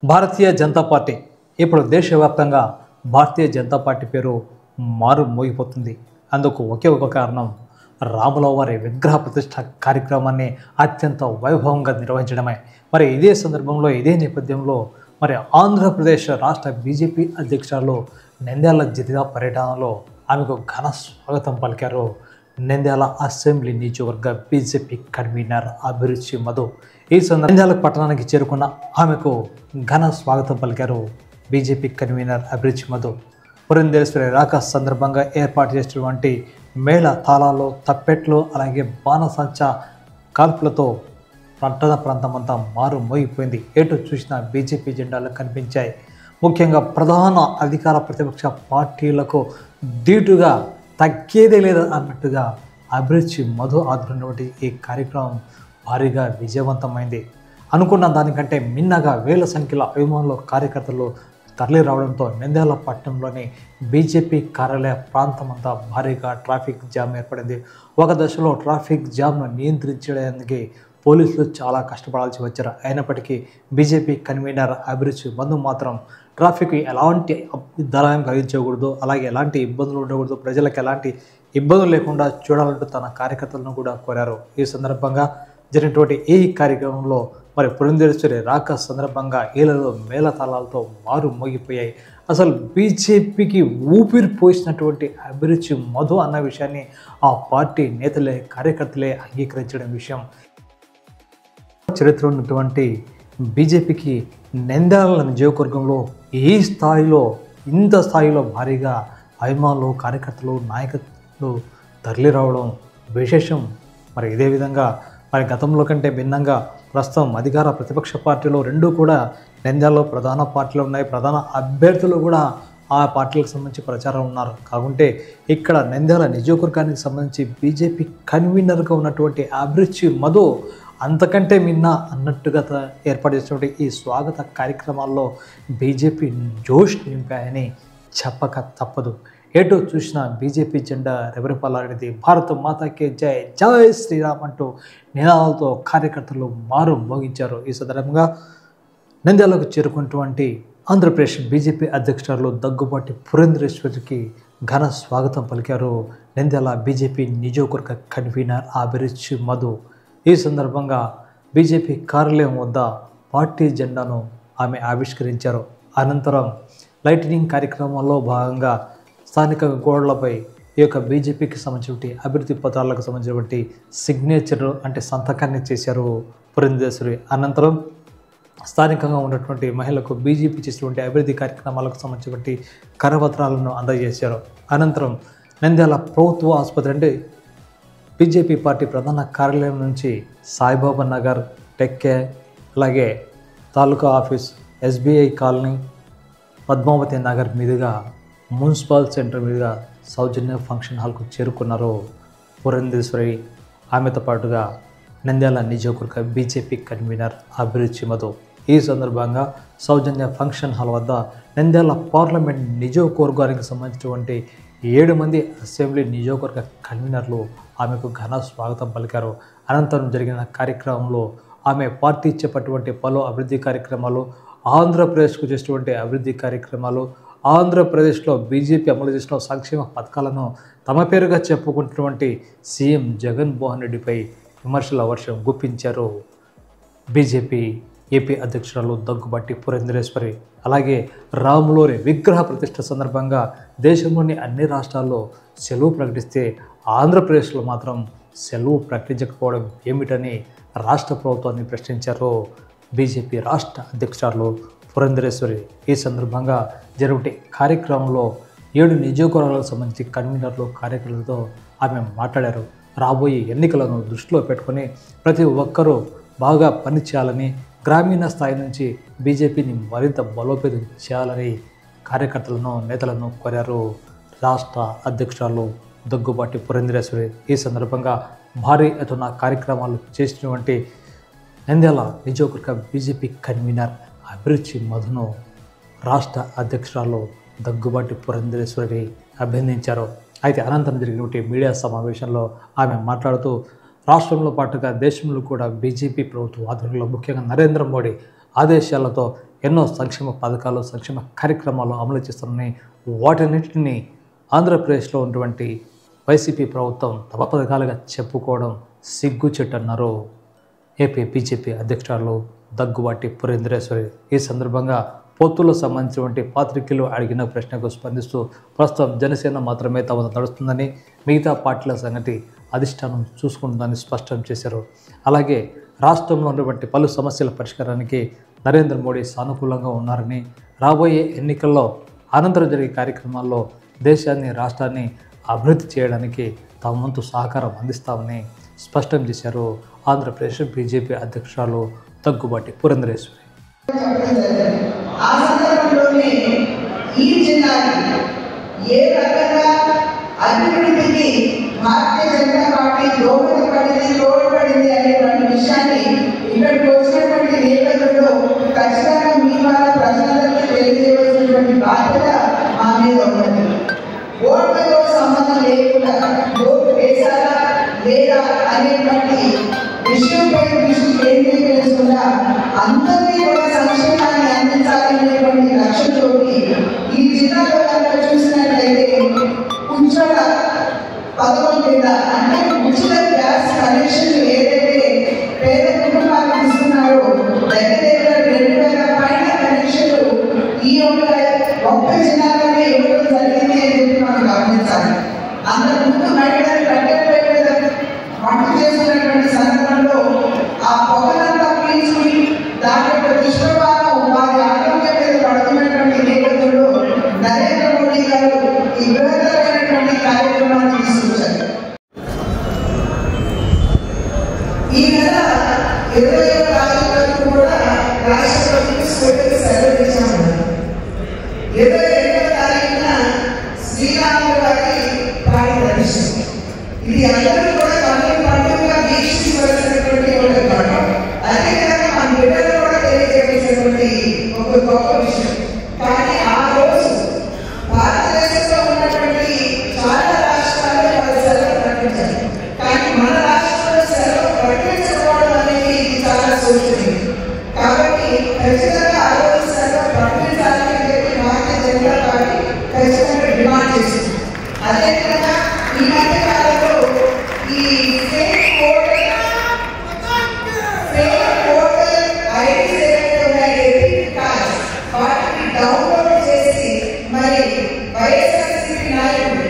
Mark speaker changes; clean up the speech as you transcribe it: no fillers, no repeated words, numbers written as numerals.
Speaker 1: Bharatiya Janata party ఇప్పుడు దేశవ్యాప్తంగా Bharatiya Janata party పేరు మారు మోగిపోతుంది. అందుకు ఒకే ఒక కారణం, రాముల వారి విగ్రహ ప్రతిష్ఠ కార్యక్రమాన్ని అత్యంత వైభవంగా నిర్వహించడమే. మరి ఇదే సందర్భంలో ఇదే నేపథ్యంలో ఆంధ్రప్రదేశ్ రాష్ట్ర బీజేపీ అధ్యక్షురాలు నంద్యాల జిల్లా పర్యటనలో ఆమెకు ఘన స్వాగతం పలికారు నంద్యాల అసెంబ్లీ నియోజకవర్గ బీజేపీ కన్వీనర్ అభిరుచి మధు. ఈ సందర్భంగా నంద్యాల పట్టణానికి చేరుకున్న ఆమెకు ఘన స్వాగతం పలికారు బీజేపీ కన్వీనర్ అభిరుచి మధు. పురంధేశ్వరి రాక సందర్భంగా ఏర్పాటు చేసినటువంటి మేళ తాళాలు, తప్పెట్లు, అలాగే బాణసంచ కాల్పులతో పట్టణ ప్రాంతమంతా మారు మోగిపోయింది. ఎటు చూసినా బీజేపీ జెండాలు కనిపించాయి. ముఖ్యంగా ప్రధాన అధికార ప్రతిపక్ష పార్టీలకు ధీటుగా తగ్గేదే లేదు అన్నట్టుగా అభిరుచి మధు ఆధ్వర్యంలో ఈ కార్యక్రమం భారీగా విజయవంతమైంది. అనుకున్న దానికంటే మిన్నగా వేల సంఖ్యలో అభిమానులు, కార్యకర్తలు తరలి రావడంతో నంద్యాల పట్టణంలోని బీజేపీ కార్యాలయ ప్రాంతమంతా భారీగా ట్రాఫిక్ జామ్ ఏర్పడింది. ఒక దశలో ట్రాఫిక్ జామ్ను నియంత్రించడానికి పోలీసులు చాలా కష్టపడాల్సి వచ్చారు. అయినప్పటికీ బీజేపీ కన్వీనర్ అభిరుచి మధు మాత్రం ట్రాఫిక్ ఎలాంటి దళాయం కలిగించకూడదు, అలాగే ఎలాంటి ఇబ్బందులు ఉండకూడదు, ప్రజలకు ఎలాంటి ఇబ్బందులు లేకుండా చూడాలంటూ తన కార్యకర్తలను కూడా కోరారు. ఈ సందర్భంగా జరిగినటువంటి ఈ కార్యక్రమంలో పురంధేశ్వరి రాక సందర్భంగా ఈలలో మేళతాళాలతో మారు మోగిపోయాయి. అసలు బీజేపీకి ఊపిరి పోసినటువంటి అభిరుచి మధు అన్న విషయాన్ని ఆ పార్టీ నేతలే, కార్యకర్తలే అంగీకరించడం విషయం. చరిత్ర ఉన్నటువంటి బీజేపీకి నంద్యాల నియోజకవర్గంలో ఇంత స్థాయిలో భారీగా అభిమానులు, కార్యకర్తలు, నాయకులు తరలి రావడం విశేషం. ఇదే విధంగా గతంలో కంటే భిన్నంగా ప్రస్తుతం అధికార ప్రతిపక్ష పార్టీలు రెండూ కూడా నంద్యాలలో ప్రధాన పార్టీలు ఉన్నాయి. ప్రధాన అభ్యర్థులు కూడా ఆ పార్టీలకు సంబంధించి ప్రచారం ఉన్నారు. కాకుంటే ఇక్కడ నంద్యాల నియోజకవర్గానికి సంబంధించి బీజేపీ కన్వీనర్గా ఉన్నటువంటి అభిరుచి మధు అంతకంటే మిన్న అన్నట్టుగా ఏర్పాటు చేసినటువంటి ఈ స్వాగత కార్యక్రమాల్లో బీజేపీ జోష్ నింపాయని చెప్పక తప్పదు. ఎటు చూసినా బీజేపీ జెండా రెవరిపల్లాడినది. భారత మాతాకి జై, జై శ్రీరామ్ అంటూ నినాదాలతో కార్యకర్తలు మారు మోగించారు. ఈ సందర్భంగా నంద్యాలకు చేరుకున్నటువంటి ఆంధ్రప్రదేశ్ బీజేపీ అధ్యక్షురాలు దగ్గుబాటి పురంధేశ్వరికి ఘన స్వాగతం పలికారు నంద్యాల బీజేపీ నియోజకవర్గ కన్వీనర్ అభిరుచి మధు. ఈ సందర్భంగా బీజేపీ కార్యాలయం వద్ద పార్టీ జెండాను ఆమె ఆవిష్కరించారు. అనంతరం లైటినింగ్ కార్యక్రమంలో భాగంగా స్థానిక గోడలపై ఈ యొక్క బీజేపీకి సంబంధించిన అభివృద్ధి పత్రాలకు సంబంధించినటువంటి సిగ్నేచర్ అంటే సంతకాన్ని చేశారు పురంధేశ్వరి. అనంతరం స్థానికంగా ఉన్నటువంటి మహిళలకు బీజేపీ చేసినటువంటి అభివృద్ధి కార్యక్రమాలకు సంబంధించినటువంటి కరపత్రాలను అందజేశారు. అనంతరం నంద్యాల ప్రభుత్వ ఆసుపత్రి అంటే బీజేపీ పార్టీ ప్రధాన కార్యాలయం నుంచి సాయిబాబా నగర్, టెక్కే, అలాగే taluka office, SBI colony, Padmavathi Nagar మీదుగా మున్సిపల్ సెంటర్ మీదుగా సౌజన్య ఫంక్షన్ హాల్కు చేరుకున్నారు పురంధేశ్వరి. ఆమెతో పాటుగా నంద్యాల నియోజకవర్గ బీజేపీ కన్వీనర్ అభిరుచి మధు. ఈ సందర్భంగా సౌజన్య ఫంక్షన్ హాల్ వద్ద నంద్యాల పార్లమెంట్ నియోజకవర్గానికి సంబంధించినటువంటి 7 మంది అసెంబ్లీ నియోజకవర్గ కన్వీనర్లు ఆమెకు ఘన స్వాగతం పలికారు. అనంతరం జరిగిన కార్యక్రమంలో ఆమె పార్టీ చేపట్టినటువంటి పలు అభివృద్ధి కార్యక్రమాలు, ఆంధ్రప్రదేశ్కు చేసినటువంటి అభివృద్ధి కార్యక్రమాలు, ఆంధ్రప్రదేశ్లో బీజేపీ అమలు చేసిన సంక్షేమ పథకాలను తమ పేరుగా చెప్పుకుంటున్నటువంటి సీఎం జగన్మోహన్ రెడ్డిపై విమర్శల వర్షం గుప్పించారు బీజేపీ ఏపీ అధ్యక్షురాలు దగ్గుబాటి పురంధేశ్వరి. అలాగే రాములోని విగ్రహ ప్రతిష్ఠ సందర్భంగా దేశంలోని అన్ని రాష్ట్రాల్లో సెలవు ప్రకటిస్తే ఆంధ్రప్రదేశ్లో మాత్రం సెలవు ప్రకటించకపోవడం ఏమిటని రాష్ట్ర ప్రభుత్వాన్ని ప్రశ్నించారు బీజేపీ రాష్ట్ర అధ్యక్షురాలు పురంధేశ్వరి. ఈ సందర్భంగా జరిగే కార్యక్రమంలో 7 నియోజకవర్గాలకు సంబంధించి కన్వీనర్లు, కార్యకర్తలతో ఆమె మాట్లాడారు. రాబోయే ఎన్నికలను దృష్టిలో పెట్టుకొని ప్రతి ఒక్కరూ బాగా పనిచేయాలని, గ్రామీణ స్థాయి నుంచి బీజేపీని మరింత బలోపేతం చేయాలని కార్యకర్తలను, నేతలను కోరారు రాష్ట్ర అధ్యక్షురాలు దగ్గుబాటి పురంధేశ్వరి. ఈ సందర్భంగా భారీ ఎత్తున కార్యక్రమాలు చేసినటువంటి నంద్యాల నియోజకవర్గ బీజేపీ కన్వీనర్ అభిరుచి మధును రాష్ట్ర అధ్యక్షురాలు దగ్గుబాటి పురంధేశ్వరి అభినందించారు. అయితే అనంతరం జరిగినటువంటి మీడియా సమావేశంలో ఆమె మాట్లాడుతూ రాష్ట్రంలో పాటుగా దేశంలో కూడా బీజేపీ ప్రభుత్వం ఆధ్వర్యంలో ముఖ్యంగా నరేంద్ర మోడీ ఆదేశాలతో ఎన్నో సంక్షేమ పథకాలు సంక్షేమ కార్యక్రమాలు అమలు చేస్తున్నాయి. వాటన్నిటిని ఆంధ్రప్రదేశ్లో ఉన్నటువంటి వైసీపీ ప్రభుత్వం తమ పథకాలుగా చెప్పుకోవడం సిగ్గుచెట్టన్నారు ఏపీ బీజేపీ అధ్యక్షురాలు దగ్గుబాటి పురంధరేశ్వరి. ఈ సందర్భంగా పొత్తులకు సంబంధించినటువంటి పాత్రికేయులు అడిగిన ప్రశ్నకు స్పందిస్తూ ప్రస్తుతం జనసేన మాత్రమే తమ నడుస్తుందని, మిగతా పార్టీల సంగతి అధిష్టానం చూసుకుంటుందని స్పష్టం చేశారు. అలాగే రాష్ట్రంలో ఉన్నటువంటి పలు సమస్యల పరిష్కారానికి నరేంద్ర మోడీ సానుకూలంగా ఉన్నారని, రాబోయే ఎన్నికల్లో అనంతరం జరిగే కార్యక్రమాల్లో దేశాన్ని రాష్ట్రాన్ని అభివృద్ధి చేయడానికి తమ వంతు సహకారం అందిస్తామని స్పష్టం చేశారు ఆంధ్రప్రదేశ్ బీజేపీ అధ్యక్షురాలు దగ్గుబాటి పురంధరేశ్వరి.
Speaker 2: ఆ సందర్భంలోనే ఈ జిల్లాకి ఏ రకంగా అభివృద్ధికి భారతీయ జనతా పార్టీ తోడ్పడింది అనేటువంటి విషయాన్ని ఇక్కడికి వచ్చినటువంటి నేపథ్యంలో ఖచ్చితంగా మీ వాళ్ళ ప్రజలందరికీ తెలియజేయవలసినటువంటి బాధ్యత మా మీద ఉన్నది. ఓట్లతో సంబంధం లేకుండా ఓటు వేశారా లేదా అనేటువంటి విషయంపై దృష్టి కేంద్రీకరించకుండా అందరినీ కూడా సంక్షేమాన్ని అందించాలనేటువంటి లక్ష్యంతో ఈ జిల్లాలో కనుక చూసినట్లయితే ఉజ్వల పథకం కింద అంటే ఉచిత గ్యాస్ కనెక్షన్ ఏదైతే పేద కుటుంబాలకు ఇస్తున్నారో దగ్గర 2000 పైన కనెక్షన్లు ఈ ఒక్క జిల్లాలోనే ఇవ్వడం జరిగింది అని చెప్పి మనం గమనించాలి. అంతకుముందు మహిళలు కట్టెలపై మీద వంట చేస్తున్నటువంటి సందర్భంలో ఆ పొగలంతా పీల్చుకుని దాని యొక్క దుష్ప్రభావం వారి ఆరోగ్యం మీద పడుతున్నటువంటి నేపథ్యంలో నరేంద్ర మోడీ గారు ఈ బృహత్తరమైనటువంటి కార్యక్రమాన్ని తీసుకొచ్చారు. ఈ నెల 20వ తారీఖు వరకు కూడా రాష్ట్రపతికి స్పెషల్ సెలవు ఇచ్చామన్నారు. 22వ తారీఖున శ్రీరాముల వారి పాడి దర్శనం. ఇది అందరూ కూడా పండుగగా వీక్షించవలసినటువంటి ఒక ఘట్టం. అదేవిధంగా మన బిడ్డలు కూడా తెలియజేయవలసినటువంటి ఒక గొప్ప విషయం. కానీ ఆ రోజు భారతదేశంలో ఉన్నటువంటి చాలా రాష్ట్రాల్లో వారి సెలవు ప్రకటించారు. కానీ మన రాష్ట్రంలో సెలవు ప్రకటించకపోవడం అనేది చాలా శోచనీయం. కాబట్టి ఖచ్చితంగా ఆ రోజు సెలవు ప్రకటించాలని చెప్పి భారతీయ జనతా పార్టీ ఖచ్చితంగా డిమాండ్ చేస్తుంది. అదేవిధంగా ఈ మధ్య కాలంలో ఈ ఫేక్ పోర్టల్ ఐడీస్ ఏవైతే ఉన్నాయో కార్డ్స్ వాటిని డౌన్లోడ్ చేసి మరి వైఎస్ఆర్సీపీ నాయకుడు